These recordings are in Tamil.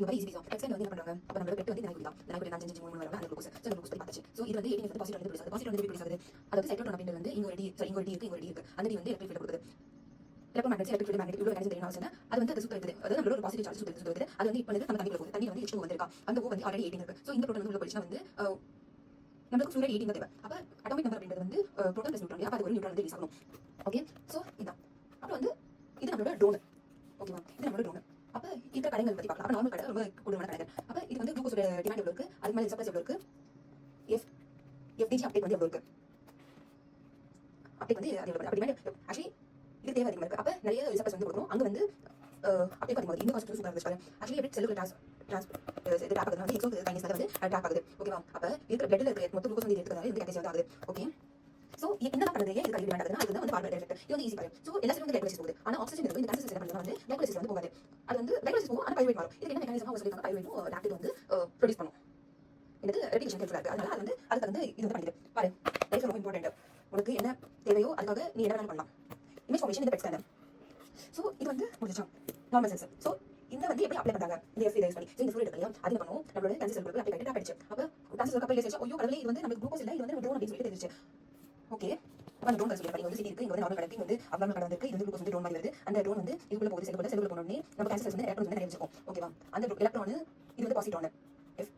இது வந்து ஈஸி பீஸா எக்ஸ்டெண்ட் வந்து என்ன பண்றாங்க அப்ப நம்மளோட பெட் வந்து நாய்க்குடி தான் நாய்க்குடி நான் செஞ்சு 3 வரல அந்த குளுக்கோஸ் சோ குளுக்கோஸ் பத்தி பார்த்தாச்சு சோ இது வந்து 18 வந்து பாசிட்டிவ் வந்து ப்ரொடியூஸ் ஆகுது பாசிட்டிவ் வந்து ப்ரொடியூஸ் ஆகுது அதாவது சைட்டோட்ரோன் அப்படின்றது வந்து இங்க ஒரு டி இருக்கு இங்க ஒரு டி இருக்கு அந்த டி வந்து எலக்ட்ரிக் ஃபீல்ட் கொடுக்குது எலக்ட்ரோமேக்னெட்டிக் எலக்ட்ரிக் ஃபீல்ட் மேக்னெட்டிக் இவ்வளவு மெக்கானிசம் தெரியும் சொன்னா அது வந்து அது சுத்த இருக்குது அதாவது நம்மளோட ஒரு பாசிட்டிவ் சார்ஜ் சுத்த இருக்குது அது வந்து இப்போ வந்து நம்ம தண்ணிக்குள்ள போகுது தண்ணி வந்து H2O வந்திருக்கா அந்த O வந்து ஆல்ரெடி 18 இருக்கு சோ இந்த புரோட்டான் வந்து உள்ள போயிடுச்சுனா வந்து நமக்கு ஃப்ளூரைட் 18 தேவை அப்ப அட்டாமிக் நம்பர் அப்படின்றது வந்து புரோட்டான் பிளஸ் நியூட்ரான் அப்ப அது ஒரு நியூட்ரான் வந்து ரிலீஸ் ஆகணும் ஓகே சோ இதான் அப்புறம் வந்து இது நம்மளோட ட்ரோன் ஓகேவா இது நம்மளோட ட்ரோன் அப்ப இந்த கடைகள் பத்தி பார்க்கலாம் அப்ப நார்மல் கடை ரொம்ப கொடூரமான கடைகள் அப்ப இது வந்து குளுக்கோஸோட டிமாண்ட் எவ்வளவு இருக்கு அதுக்கு மேல சப்ளை எவ்வளவு இருக்கு FDG அப்டேட் வந்து எவ்வளவு இருக்கு அப்டேட் வந்து அது எவ்வளவு அப்படி டிமாண்ட் ஆக்சுவலி இது தேவை அதிகமா இருக்கு அப்ப நிறைய ரிசர்ச் வந்து கொடுக்கணும் அங்க வந்து அப்டேட் பண்ணும்போது இந்த கான்செப்ட் சூப்பரா இருந்துச்சு ஆக்சுவலி எப்படி செல்லுக்கு இது ட்ராப் ஆகுது வந்து எக்ஸோ கைனஸ் வந்து ட்ராப் ஆகுது ஓகேவா அப்ப இருக்கிற பிளட்ல இருக்க மொத்த குளுக்கோஸ் வந்து எடுத்துக்கிறதால இந்த கேட்டேஜ் வந்து ஆகுது ஓகே சோ என்ன பண்ணுறது ஏன் இது கல்வி வேண்டாம் அதுதான் வந்து பார்பர் எஃபெக்ட் இது வந்து ஈஸி பாரு சோ எல்லா வந்து கிளைகோலிசிஸ் போகுது ஆனா ஆக்சிஜன் இருக்கு இந்த கேன்சர் செல் பண்ணா வந்து கிளைகோலிசிஸ் வந்து போகாது அது வந்து கிளைகோலிசிஸ் போகும் ஆனா பைருவேட் மாறும் இதுக்கு என்ன மெக்கானிசம் அவங்க சொல்லிருக்காங்க பைருவேட்டும் லாக்டேட் வந்து ப்ரொடியூஸ் பண்ணும் எனக்கு ரெப்ளிகேஷன் ஹெல்ப்ஃபுல்லா இருக்கு அதனால அது வந்து அதுக்கு வந்து இது வந்து பண்ணிடு பாரு லைஃப் ரொம்ப இம்பார்ட்டன்ட் உனக்கு என்ன தேவையோ அதுக்காக நீ என்ன வேணாலும் பண்ணலாம் இமேஜ் ஃபார்மேஷன் இந்த பெட் ஸ்கேனர் சோ இது வந்து முடிச்சோம் நார்மல் சென்சர் சோ இந்த வந்து எப்படி அப்ளை பண்றாங்க இந்த எஃப்சி யூஸ் பண்ணி சோ இந்த ஃபுல் எடுக்கலையா அது என்ன பண்ணுவோம் நம்மளோட கேன்சர் செல்களுக்கு அப்ளை பண்ணிட்டு ஆயிடுச்சு அப்ப கேன்சர் செல்களுக்கு அப்ளை செய்யச்சு ஐயோ கடவுளே இது வந்து நமக்கு குளுக்கோஸ் இல்ல இது வந்து ட்ரோன் அப்படின்னு சொல்லி தெரிஞ்சிச்சு ஓகே அப்ப ட்ரோன் கன்சிடர் பண்ணி வந்து சிட்டி இருக்கு இங்க வந்து நார்மல் கடை வந்து அப்நார்மல் கடை இருக்கு இது வந்து குளுக்கோஸ் வந்து ட்ரோன் மாதிரி வருது அந்த ட்ரோன் வந்து இதுக்குள்ள போகுது செல்லுக்குள்ள போனோடனே நம்ம கேன்சர் செல்ஸ் வந்து எலக்ட்ரான் வந்து நிறைய வச்சிருக்கோம் ஓகேவா அந்த எலக்ட்ரான் இது வந்து பாசிட்ரான்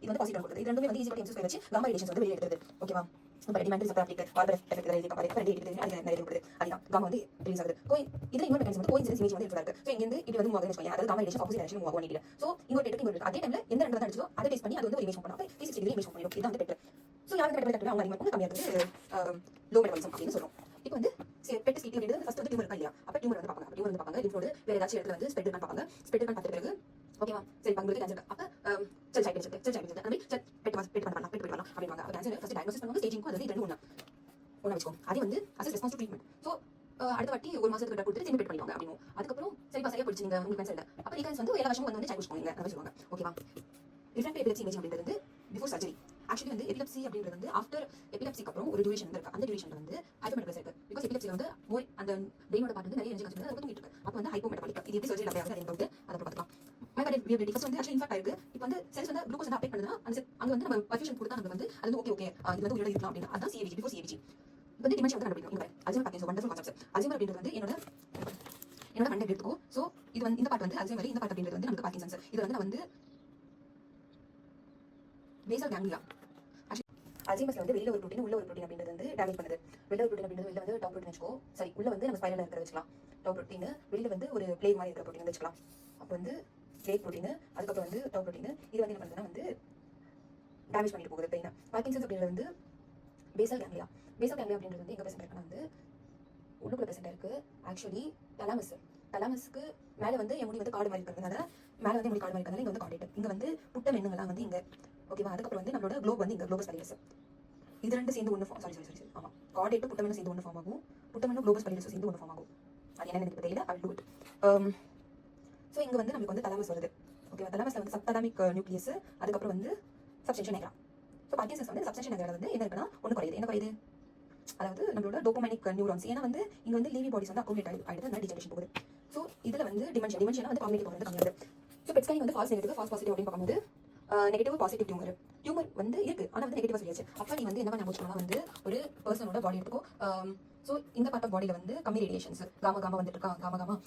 இது வந்து பாசிட்ரான் கொடுக்குது இது ரெண்டுமே வந்து ஈஸி பண்ணி எம்எஸ் வச்சு காமா ரேடியேஷன்ஸ் வந்து வெளியே எடுத்துது ஓகேவா இப்போ டிமாண்ட் சப்ளை அப்ளிகேட் பார்பர் எஃபெக்ட் இதெல்லாம் எழுதி பாரு ரெண்டு எடுத்து அது நிறைய கொடுக்குது அதுதான் காமா வந்து ரிலீஸ் ஆகுது இதுல இன்னொரு மெக்கானிசம் வந்து கோயின்சிடன்ஸ் இமேஜ் வந்து இருக்கு சோ இங்க இருந்து இப்படி வந்து மூவ் ஆகுதுன்னு வச்சுக்கோங்க அதாவது gamma radiation opposite direction move ஆகும் நீங்க சோ இங்க ஒரு டெக்னிக் இருக்கு அதே டைம்ல எந்த ரெண்டு வந்து அடிச்சோ அதை பேஸ் பண்ணி அது வந்து ஒரு இமேஜ் பண்ணா அப்ப 360 டிகிரி இமேஜ் பண்ணிடும் இதான் வந்து பெட் சோ யாருக்கு பெட் கட்டல அவங்க அதிகமா கம்மியா இருக்குது லோ மெட்டபாலிசம் அப்படின்னு சொல்றோம் இப்போ வந்து பெட் ஸ்கிட்டி அப்படின்றது ஃபர்ஸ்ட் வந்து டியூமர் இருக்கா இல்லையா அப்ப டியூமர் வந்து பாப்பாங்க டியூமர் வந்து பாப்பாங்க லிம்ஃபோடு வேற ஏதாச்சும் இடத்துல வந்து ஸ்ப்ரெட் இருக்கான்னு பாப்பாங்க ஸ்ப்ரெட் இருக்கான்னு பார்த்த பிறகு ஓகேவா சரி உங்களுக்கு கேன்சர் அப்ப செல் சைட் அந்த மாதிரி பெட் பண்ணலாம் அப்படிவாங்க அப்ப கேன்சர் ஃபர்ஸ்ட் டயக்னோசிஸ் பண்ணுவாங்க ஸ்டேஜிங்க்கு அது ரெண்டு ஒண்ணா வச்சுக்கோங்க அது வந்து assess response to treatment so அடுத்த வாட்டி ஒரு மாசத்துக்கு கிட்ட கொடுத்து திரும்பி பெட் பண்ணிடுவாங்க அப்படின்னு அதுக்கப்புறம் சரிப்பா சரியா போயிடுச்சு நீங்க உங்களுக்கு கேன்சர் இல்ல அப்ப ரீகன்ஸ் வந்து எல்லா வருஷமும் வந்து செக் பண்ணுங்க அப்படின்னு சொல்லுவாங்க ஓகேவா ரிஃப்ராக்டிவ் எபிலெப்சி இமேஜ் அப்படின்றது பிஃபோர் சர்ஜரி ஆக்சுவலி வந்து எபிலெப்சி அப்படின்றது வந்து ஆஃப்டர் எபிலெப்சிக்கு அப்புறம் ஒரு டியூரேஷன் வந்து இருக்கு அந்த டியூரேஷன்ல வந்து ஹைப்போமெட்டபாலிக் இருக்கு பிகாஸ் எபிலெப்சில வந்து மோர் அந்த பிரெயினோட பார்ட் வந்து நிறைய எனர்ஜி கன்சூம் அது தூங்கிட்டு இருக்கு அப்ப வந்து ஹைப்போமெட்டபாலிக் இது எப்படி சர்ஜரி அப்படியே அதை போட்டு அதை பார்க்கலாம் மைகார்டியல் வியபிலிட்டி ஃபர்ஸ்ட் வந்து ஆக்சுவலி இன்ஃபாக்ட் ஆயிருக்கு இப்போ வந்து செல்ஸ் வந்து குளுக்கோஸ் வந்து அப்டேட் பண்ணுனா அந்த அங்க வந்து நம்ம பர்ஃபியூஷன் கொடுத்தா நம்ம வந்து அது ஓகே ஓகே இது வந்து உயிரோட இருக்கலாம் அப்படினா அதான் சிஏவிஜி பிஃபோர் சிஏவிஜி இப்போ வந்து டிமென்ஷியா வந்து கண்டுபிடிக்கும் இங்க Alzheimer Parkinson wonderful concept Alzheimer அப்படின்றது வந்து என்னோட கண்டென்ட் எடுத்துக்கோ சோ இது வந்து இந்த பார்ட் வந்து அல்சைமர் இந்த பார்ட் அப்படின்றது வந்து நமக்கு பார்க்கின்சன்ஸ் இது வந்து நான் வந்து பேசல் கேங்லியா அல்சைமர்ஸ்ல வந்து வெளியில ஒரு புரோட்டீன் உள்ள ஒரு புரோட்டீன் அப்படின்றது வந்து டேமேஜ் பண்ணுது வெளியில ஒரு புரோட்டீன் அப்படின்றது வெளியில வந்து டாப் புரோட்டீன் வச்சுக்கோ சரி உள்ள வந்து நம்ம ஸ்பைரல்ல இருக்கிற வச்சுக்கலாம் டாப் புரோட்டீன் வெளியில வந்து ஒரு பிளேக் மாதிரி இருக்கிற புரோட்டீன் வச்சுக்கலாம் அப்போ வந்து பிளேக் புரோட்டீன் அதுக்கப்புறம் வந்து டாப் புரோட்டீன் இது வந்து என்ன பண்ணுதுன்னா வந்து டேமேஜ் பண்ணிட்டு போகுது பிரெயினை பார்க்கின்சன்ஸ் அப்படின்றது வந்து பேசல் கேங்லியா அப்படின்றது வந்து எங்க பிரசன்ட் இருக்குன்னா வந்து உள்ளுக்குள்ள பிரசன்ட் இருக்கு ஆக்சுவலி தலாமஸ்க்கு மேல வந்து என் முடி வந்து காடு மாதிரி இருக்கிறதுனால மேல வந்து முடி காடு மாதிரி இருக்கிறதுனால இங்க வந்து காண்டேட் இங்க வந்து புட்டம் எண்ணுங்கலாம் வந்து இங்க ஓகேவா அதுக்கப்புறம் வந்து நம்மளோட குளோப் வந்து இங்க குளோபஸ் பைலஸ் இது ரெண்டு சேர்ந்து ஒன்று சாரி ஆமா காண்டேட் புட்டமென்னு சேர்ந்து ஒன்று ஃபார்ம் ஆகும் புட்டமென்னு குளோபஸ் பைலஸ் சேர்ந்து ஒன்று ஃபார்ம் ஆகும் அது என்ன எனக்கு தெரியல I will do it so இங்க வந்து நமக்கு வந்து தலாமஸ் வருது ஓகேவா தலாமஸ்ல வந்து சப்தலாமிக் நியூக்ளியஸ் அதுக்கப்புறம் வந்து சப்ஸ்டென்ஷன் நேக்ரா ஸோ பார்க்கின்சன்ஸ் வந்து சப்ஸ்டென்ஷன் நேக்ரா வந்து என்ன இருக்குன்னா ஒன்று குறையுது என்ன குறையுது அதாவது நம்மளோட டோபமைனிக் நியூரான்ஸ் ஏன்னா வந்து இங்க வந்து லீவி பாடிஸ் வந்து அக்குமுலேட் ஆயிடுது அதனால டிஜெனரேஷன் போகுது ஸோ இதுல வந்து டிமென்ஷன் வந்து காக்னிட்டிவ் பவர் வந்து கம்மியாகுது ஸோ பெட் ஸ்கேனிங் வந்து ஃபால்ஸ் நெகட்டிவ் ஃபால்ஸ் பாசிட்டிவ் அப்படின்னு பார்க்கும்போது நெகட்டிவ் பாசிட்டிவ் டியூமர் வந்து இருக்கு ஆனா வந்து நெகட்டிவா சொல்லியாச்சு அப்ப நீ வந்து என்ன பண்ண போச்சுன்னா வந்து ஒரு பர்சனோட பாடி எடுத்துக்கோ சோ இந்த பார்ட் ஆஃப் பாடியில வந்து கம்மி ரேடியேஷன்ஸ் காமா வந்துட்டு இருக்கா காமா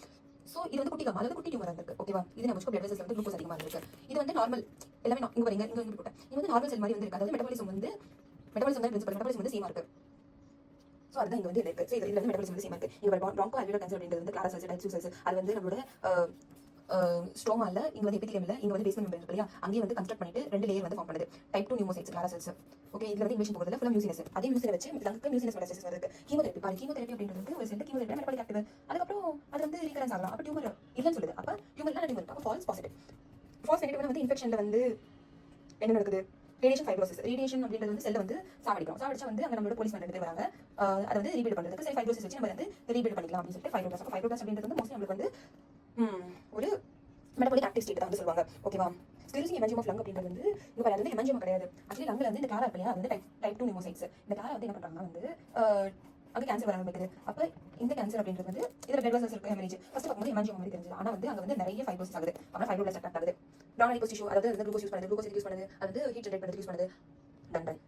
சோ இது வந்து குட்டி காமா அதாவது குட்டி டியூமர் இருக்கு ஓகேவா இது நம்ம பிளட் வெசல்ஸ்ல வந்து குளுக்கோஸ் அதிகமா இருக்கு இது வந்து நார்மல் எல்லாமே இங்க வரீங்க இங்க போட்டேன் இது வந்து நார்மல் செல் மாதிரி வந்து இருக்கு அதாவது மெட்டபாலிசம் வந்து பிரின்சிபல் வந்து சேமா இருக்கு சோ அதுதான் இங்க வந்து இருக்கு சோ இதுல வந்து மெட்டபாலிசம் வந்து சேமா இருக்கு இங்க பிராங்கோ அல்வியோலர் கேன்சர் அப்படின்றது வந்து கிளாரா செல்ஸ் டைப் 2 செல்ஸ் அது வந்து நம்மளோட ஸ்ட்ரோமா இல்ல இங்க வந்து எபிதிலியம் இல்ல இங்க வந்து பேஸ்மென்ட் மெம்பரேன் இருக்கு இல்லையா அங்கேயே வந்து கன்ஸ்ட்ரக்ட் பண்ணிட்டு ரெண்டு லேயர் வந்து ஃபார்ம் பண்ணுது டைப் 2 நியூமோசைட்ஸ் கிளாரா செல்ஸ் ஓகே இதுல வந்து இன்வெஷன் போகுதுல ஃபுல்லா மியூசினஸ் அதே மியூசினை வச்சு லங்க்கு மியூசினஸ் மெட்டாஸ்டசிஸ் வருது கீமோதெரபி அப்படின்றது வந்து ஒரு சென்ட் கீமோதெரபி மெட்டபாலிக் ஆக்டிவ் அதுக்கப்புறம் அது வந்து ரீகரன்ஸ் ஆகலாம் அப்ப டியூமர் இல்லன்னு சொல்லுது அப்ப டியூமர் இல்ல டியூமர் அப்ப ஃபால்ஸ் பாசிட்டிவ் ஃபால்ஸ் நெகட்டிவ் வந்து இன்ஃபெக்ஷன்ல வந்து என்ன நடக்குது ரேடியேஷன் ஃபைப்ரோசிஸ் ரேடியேஷன் அப்படின்றது வந்து செல்ல வந்து சாவடிச்சா வந்து அங்க நம்மளோட போலீஸ் பண்ணிட்டு வராங்க அதை வந்து ரீபில்ட் பண்றதுக்கு சரி ஃபைப்ரோசிஸ் வச்சு நம்ம வந்து ரீபில்ட் பண்ணிக்கலாம் அப்படின்னு சொல்லிட்டு ஃபைப்ரோபிளாஸ்ட் அப்படின்றது வந்து மோஸ்ட்லி நம்மளுக்கு வந்து ஒரு மெட்டபாலிக் ஆக்டிவ் ஸ்டேட் தான் வந்து சொல்லுவாங்க ஓகேவா ஸ்க்லெரோசிங் ஹெமஞ்சியோமா ஆஃப் லங் அப்படின்றது வந்து இங்க பாரு வந்து ஹெமஞ்சியோமா கிடையாது ஆக்சுவலி லங்ல வந்து இந்த கிளாரா இருக்கு இல்லையா வந்து டைப் 2 நியூமோசைட்ஸ் இந்த கிளாரா வந்து என்ன பண்றாங்கன்னா வந்து அங்கே கேன்சர் வர ஆரம்பிக்குது. அப்போ இந்த கேன்சர் அப்படின்றது வந்து இதில் பிளட் வெசல்ஸ் இருக்கு, ஹெமரேஜ் ஃபர்ஸ்ட் பார்க்கும்போது ஹெமாஞ்சியோமா மாதிரி தெரிஞ்சது. ஆனால் வந்து அங்கே வந்து நிறைய ஃபைப்ரோசிஸ் ஆகுது, அப்புறம் ஃபைப்ரோபிளாஸ்ட் அட்டாக் ஆகுது. டான் அடிப்போஸ் டிஷ்யூ, அதாவது வந்து குளுக்கோஸ் யூஸ் பண்ணுது, அது வந்து ஹீட் ஜெனரேட் பண்ணுறது யூஸ் பண்ணுது. Done done